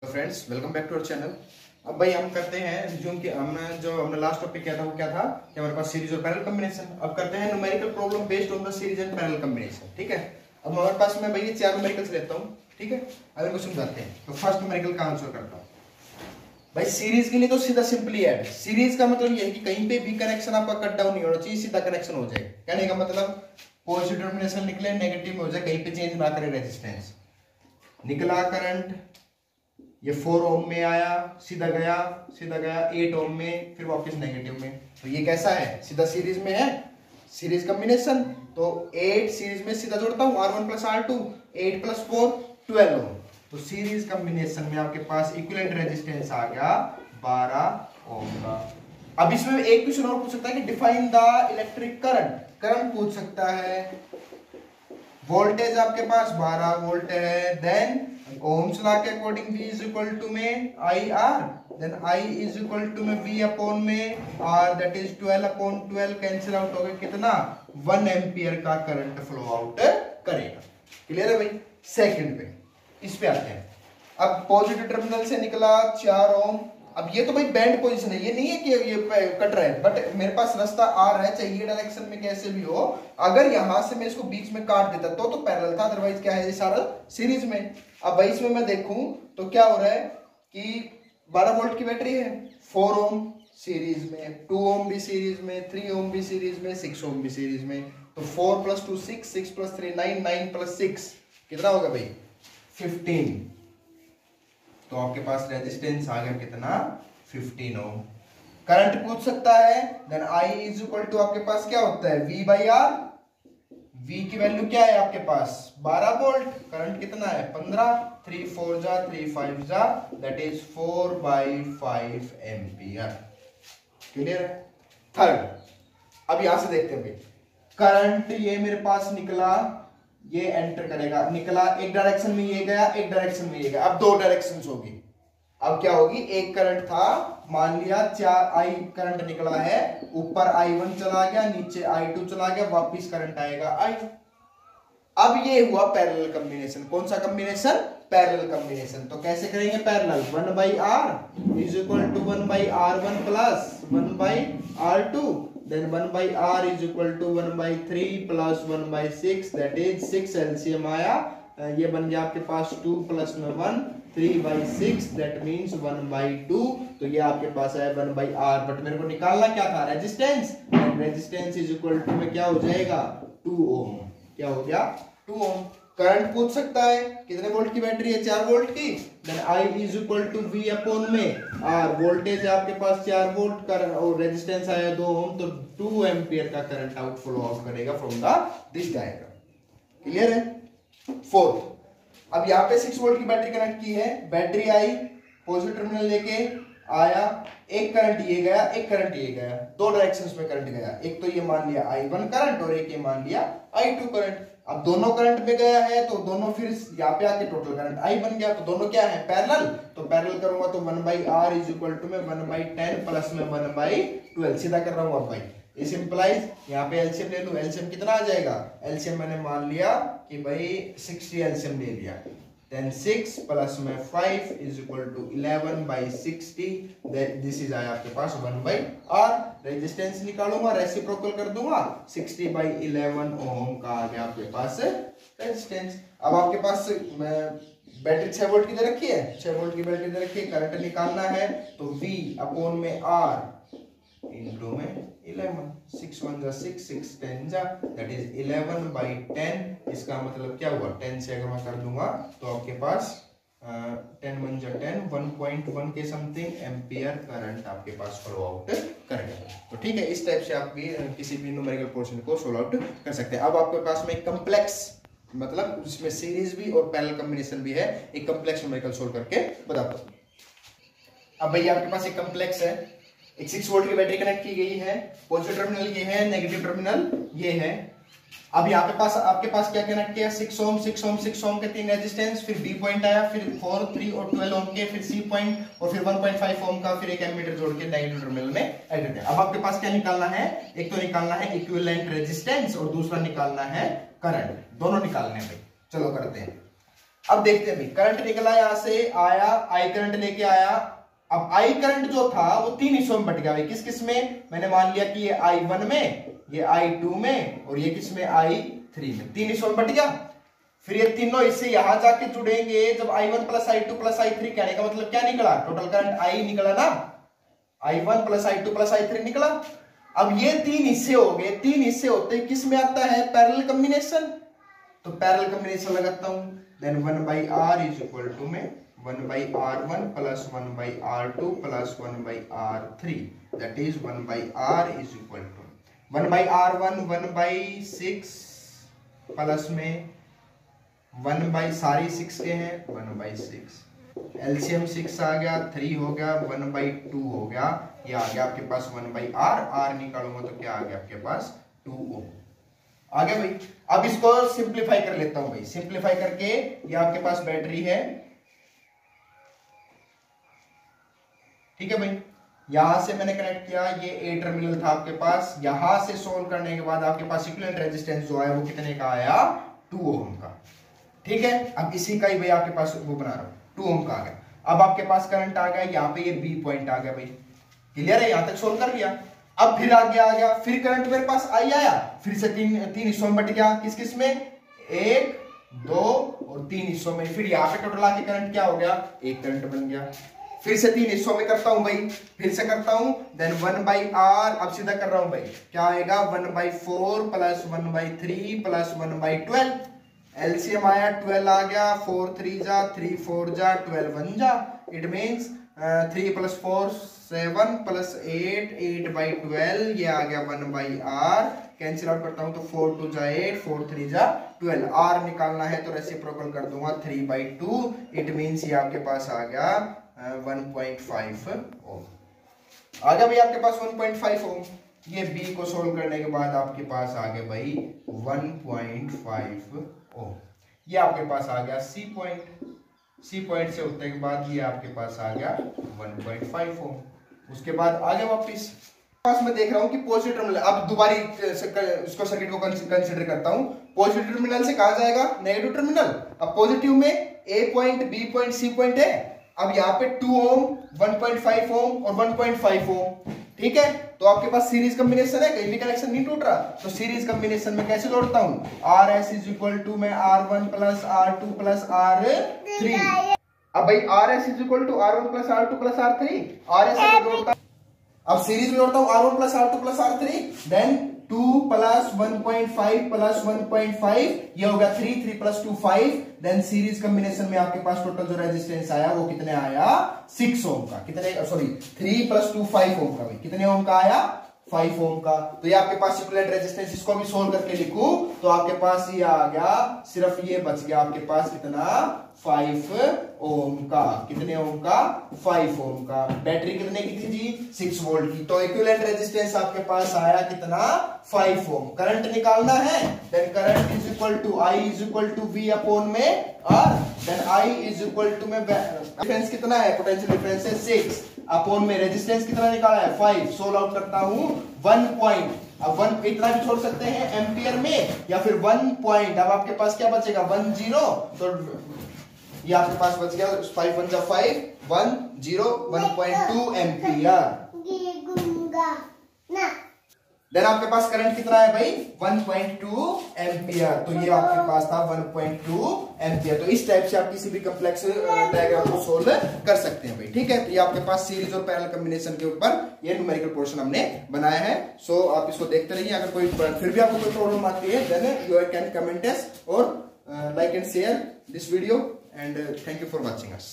Friends welcome back to our channel. अब भाई हम करते हैं रिज्यूम की हमने लास्ट टॉपिक किया था वो क्या था कि हमारे पास सीरीज और पैरेलल कॉम्बिनेशन। अब करते हैं numerical problem based on the series and parallel combination. ठीक है, अब हमारे पास मैं भाई 4 न्यूमेरिकल्स लेता हूँ। ठीक है, अब इनको समझाते हैं। तो फर्स्ट न्यूमेरिकल का आंसर करता हूँ भाई। सीरीज के लिए तो सीधा सिंपली ऐड। सीरीज का मतलब ये है कि कहीं पे भी कनेक्शन आपका कट डाउन नहीं होना चाहिए, सीधा कनेक्शन हो जाए। कहने का मतलब पॉजिटिव टर्मिनेशन निकले नेगेटिव में हो जाए, कहीं पे चेंज ना करे रेजिस्टेंस। निकला करंट ये 4 ओम में आया, सीधा गया 8 ओम में, फिर वापस नेगेटिव में। तो ये कैसा है? सीधा सीरीज में है, सीरीज कॉम्बिनेशन। तो 8 सीरीज में सीधा जोड़ता हूं, R1 प्लस R2, 8 प्लस 4 12 ओम। तो सीरीज कॉम्बिनेशन में आपके पास इक्विवेलेंट रेजिस्टेंस आ गया 12 ओम का। अब इसमें एक क्वेश्चन और पूछ सकता है कि define the electric current. Current पूछ सकता है, वोल्टेज आपके पास 12 वोल्ट है, देन ओम्स लॉ के according V is equal to में IR, then I is equal to में V अपॉन में R, that is 12 upon 12 cancel out हो गया कितना 1 एम्पियर का करंट फ्लो आउट करेगा। क्लियर है भाई? सेकंड पे इस पे आते हैं। अब पॉजिटिव टर्मिनल से निकला 4 ओम। अब ये तो भाई बैंड पोजीशन है, ये नहीं है कि ये कट रहा है, बट मेरे पास रास्ता आ रहा है, चाहिए डायरेक्शन में कैसे भी हो। अगर यहां से मैं इसको बीच में काट देता तो पैरेलल था, अदरवाइज क्या है ये सारा सीरीज में। अब भाई इसमें मैं देखूं तो क्या हो रहा है कि 12 वोल्ट की बैटरी है, 4 ओम सीरीज में, 2 ओम भी सीरीज में, 3 ओम भी सीरीज में, 6 ओम भी सीरीज में। तो 4 + 2 6, 6 + 3 9, 9 + 6 कितना होगा भाई 15। तो आपके पास रेजिस्टेंस आ गया कितना 15 ओम। करंट पूछ सकता है, then I is equal to आपके पास क्या होता है V/R। V की वैल्यू क्या है आपके पास 12 वोल्ट, करंट कितना है 15, 3 4 जा 3 5 जा, दैट इज 4/5 एम्पियर। क्लियर है? थर्ड, अब यहां से देखते हैं भाई, करंट ये मेरे पास निकला, ये एंटर करेगा, निकला एक डायरेक्शन में ये गया, एक डायरेक्शन में ये गया। अब 2 डायरेक्शंस होगी। अब क्या होगी, एक करंट था, मान लिया 4 I करंट निकला है, ऊपर I1 चला गया, नीचे I2 चला गया, वापिस करंट आएगा I। अब ये हुआ पैरेलल कॉम्बिनेशन। कौन सा कॉम्बिनेशन? Parallel combination. तो कैसे करेंगे parallel? 1/R is equal to 1/R1 plus 1/R2, then 1/R is equal to 1/3 plus 1/6, that is 6 LCM आया, ये बन गया आपके पास 2 + 1 3/6, that means 1/2। तो ये आपके पास है 1/R, बट मेरे को निकालना क्या था resistance. Resistance is equal to में क्या हो जाएगा 2 ओम। क्या हो गया 2 ओम। करंट पूछ सकता है, कितने वोल्ट की बैटरी है 4 वोल्ट की, then I is equal to V upon में R। वोल्टेज है आपके पास 4 वोल्ट और रेजिस्टेंस आया 2 ओम, तो 2 एम्पियर का करंट आउट फ्लो आउट करेगा from the this diagram. Clear है? फोर्थ, अब यहाँ पे 6 वोल्ट की बैटरी कनेक्ट की है, बैटरी आई, पॉजिटिव टर्मिनल लेके आया, एक करंट ये गया, एक करंट ये गया, 2 डायरेक्शंस में करंट गया। एक तो ये मान लिया I1 करंट और एक ये मान लिया I2 करंट। अब दोनों करंट में गया है तो दोनों फिर यहाँ पे आके टोटल करंट I बन गया। तो दोनों क्या है पैरेलल, तो पैरेलल करूंगा तो 1/R इज इक्वल टू में 1/10 प्लस में 1/12 सीधा कर रहा हूँ। अब भाई इस इंप्लाइज यहाँ पे एलसीएम ले लूं, एलसीएम कितना आ जाएगा, एलसीएम मैंने मान लिया कि भाई 60 एलसीएम ले लिया, then 6 प्लस में 5 is equal to 11/60, this is आया आपके पास 1/R। रेजिस्टेंस निकालूंगा, रेसिप्रोकल कर दूंगा, 60/11 ओम का आ गया आपके पास रेजिस्टेंस। अब आपके पास बैटरी 6 वोल्ट की दे रखी है, 6 वोल्ट की बैटरी दे रखी है, करंट निकालना है तो V अपॉन में R इनटू में 11, 6 1 जा 6, 6 10 जा, दैट इज 11/10। इसका मतलब क्या हुआ, 10 से अगर मैं कर दूंगा तो आपके पास 10 1 जा 10, 1.1 के समथिंग एम्पियर करंट आपके पास फ्लो आउट करेगा। तो ठीक है, इस टाइप से आप भी किसी भी न्यूमेरिकल पोर्शन को सोल्व आउट कर सकते हैं। अब आपके पास में एक कम्प्लेक्स, मतलब इसमें सीरीज भी और पैरेलल कॉम्बिनेशन भी है, एक कम्प्लेक्स न्यूमेरिकल सोल्व करके बताता हूं। अब भैया आपके पास एक कम्प्लेक्स है, एक 6 वोल्ट की बैटरी कनेक्ट की गई है, पॉजिटिव टर्मिनल ये है, नेगेटिव टर्मिनल ये है। अब यहाँ पे पास आपके पास क्या कनेक्ट किया 6 ओम 6 ओम 6 ओम के 3 रेजिस्टेंस, फिर B पॉइंट आया, फिर 4 3 और 12 ओम के, फिर C पॉइंट और फिर 1.5 ओम का, फिर एक एमीटर जोड़ के नेगेटिव टर्मिनल में ऐड किया। अब आपके पास क्या निकालना है, एक तो निकालना है इक्विवेलेंट रेजिस्टेंस और दूसरा निकालना है करंट, दोनों निकालने हैं भाई। चलो करते हैं। अब देखते हैं भाई, करंट निकला यहां से, आया आई करंट लेके आया। अब आई करंट जो था वो 3 हिस्सों में बट गया भाई। किस किस में? मैंने मान लिया कि ये I1 में, ये I2 में और ये किस में? I3 में। 3 हिस्सों में बट गया। फिर ये तीनों हिस्से यहां जाके जुड़ेंगे जब I1 plus I2 plus I3। कहने का मतलब क्या निकला? टोटल करंट I निकला ना, I1 plus I2 plus I3 निकला। अब ये 3 हिस्से हो गए। 3 हिस्से होते हैं किस में आता है? Parallel combination. तो पैरेलल कॉम्बिनेशन लगाता हूं, then 1/R is equal to में 1/R1 plus 1/R2 plus 1/R3, that is 1/R is equal to 1/R1 1/6 plus में 1/ सारी 6 के हैं 1/6, एलसीएम 6 आ गया, 3 हो गया, 1/2 हो गया, ये आ गया आपके पास 1/R। R निकालूंगा तो क्या आ गया आपके पास? 2 ओम आ गया भाई। अब इसको सिंप्लीफाई कर लेता हूं भाई। सिंप्लीफाई करके ये आपके पास बैटरी है, ठीक है भाई। यहां से मैंने कनेक्ट किया, ये A टर्मिनल था आपके पास। यहां से सोल्व करने के बाद आपके पास इक्विवेलेंट रेजिस्टेंस जो आया वो कितने का आया? 2 ओम का, ठीक है। अब इसी का ही भाई आपके पास वो बना रहा हूं, 2 ओम का आ गया। अब आपके पास करंट आ गया, यहाँ पे ये B पॉइंट आ गया भाई, क्लियर है? यहां तक सोल्व कर लिया। अब फिर आगे आ गया, फिर करंट मेरे पास आई आया, फिर से तीन हिस्सों में बट गया। किस किस में? 1, 2 और 3 हिस्सों में। फिर यहाँ पे टोटल आके करंट क्या हो गया? 1 करंट बन गया। फिर से 3 हिस्सों में करता हूं भाई, फिर से करता हूं, देन 1/R। अब सीधा कर रहा हूं भाई, क्या आएगा? 1/4 प्लस 1/3 प्लस 1/12, एलसीएम आया 12 आ गया, 4 3 जा 3 4 जा 12 1 जा। इट मीन्स 3 + 4 7 + 8 8/12, ये आ गया 1/R। कैंसिल आउट करता हूं तो 4 2 जा 8 4 3 जा 12। R निकालना है तो रेसिप्रोकल कर दूंगा 3/2। इट मीन्स ये आपके पास आ गया 1.5 ओम आ गया भाई आपके पास 1.5 ओम। ये B को सोल्व करने के बाद आपके पास आ गया भाई 1.5 ओम। ये आपके पास आ गया C पॉइंट। C पॉइंट से उठने के बाद ये आपके पास आ गया 1.5 ओम। उसके बाद आगे वापिस पास मैं देख रहा हूं कि पॉजिटिव टर्मिनल। अब दोबारा इसको सर्किट को कंसीडर करता हूं। पॉजिटिव टर्मिनल से कहा जाएगा नेगेटिव टर्मिनल। अब पॉजिटिव में A point, B point, C point है। अब यहाँ पे 2 ओम, 1.5 ओम और 1.5 ओम, ठीक है। तो आपके पास सीरीज कॉम्बिनेशन है, कहीं भी कनेक्शन नहीं टूट रहा। तो सीरीज कॉम्बिनेशन में कैसे जोड़ता हूं? RS इज इक्वल टू में R1 plus R2 plus R3। अब भाई RS is equal to R1 plus R2 plus R3, RS से जोड़ता हूं। अब सीरीज में जोड़ता हूं R1 plus R2 plus R3, then 2 plus 1.5 plus 1.5, ये होगा 3 3 प्लस 2 5। देन सीरीज कॉम्बिनेशन में आपके पास टोटल जो रेजिस्टेंस आया वो कितने आया? 6 ओम का। कितने? सॉरी 3 + 2 5 ओम का भाई। कितने ओम का आया? 5 ओम का। तो ये आपके पास इक्विवेलेंट रेजिस्टेंस, इसको भी सोल्व करके लिखूं तो आपके पास ये आ गया, सिर्फ ये बच गया आपके पास कितना? 5 ओम का। कितने ओम का? 5 ओम का। बैटरी कितने की थी जी? 6 वोल्ट की। तो इक्विवेलेंट रेजिस्टेंस आपके पास आया कितना? 5 ओम। करंट निकालना है, then current is equal to I is equal to V upon में R, then I is equal to में डिफरेंस कितना है? पोटेंशियल डिफरेंस है 6 अपॉन में रेजिस्टेंस कितना निकाला है? 5। सोल्व आउट करता हूं 1 पॉइंट। अब 1 इतना भी छोड़ सकते हैं एम्पियर में, या फिर 1 पॉइंट। अब आपके पास क्या बचेगा? 1 0। तो ये आपके पास बच गया 5 1 जा 5 1 0 1.2 एम्पियर। देन आपके पास करंट कितना है भाई? 1.2 एम्पियर। तो ये आपके पास था 1.2 एम्पियर। तो इस टाइप से आप किसी भी कॉम्प्लेक्स डायग्राम को सोल्व कर सकते हैं भाई, ठीक है। तो ये आपके पास सीरीज और पैरेलल कॉम्बिनेशन के ऊपर ये न्यूमेरिकल पोर्शन हमने बनाया है। सो आप इसको देखते रहिए। अगर कोई फिर भी आपको कोई प्रॉब्लम आती है देन यू कैन कमेंट अस और like and share this video and thank you for watching us.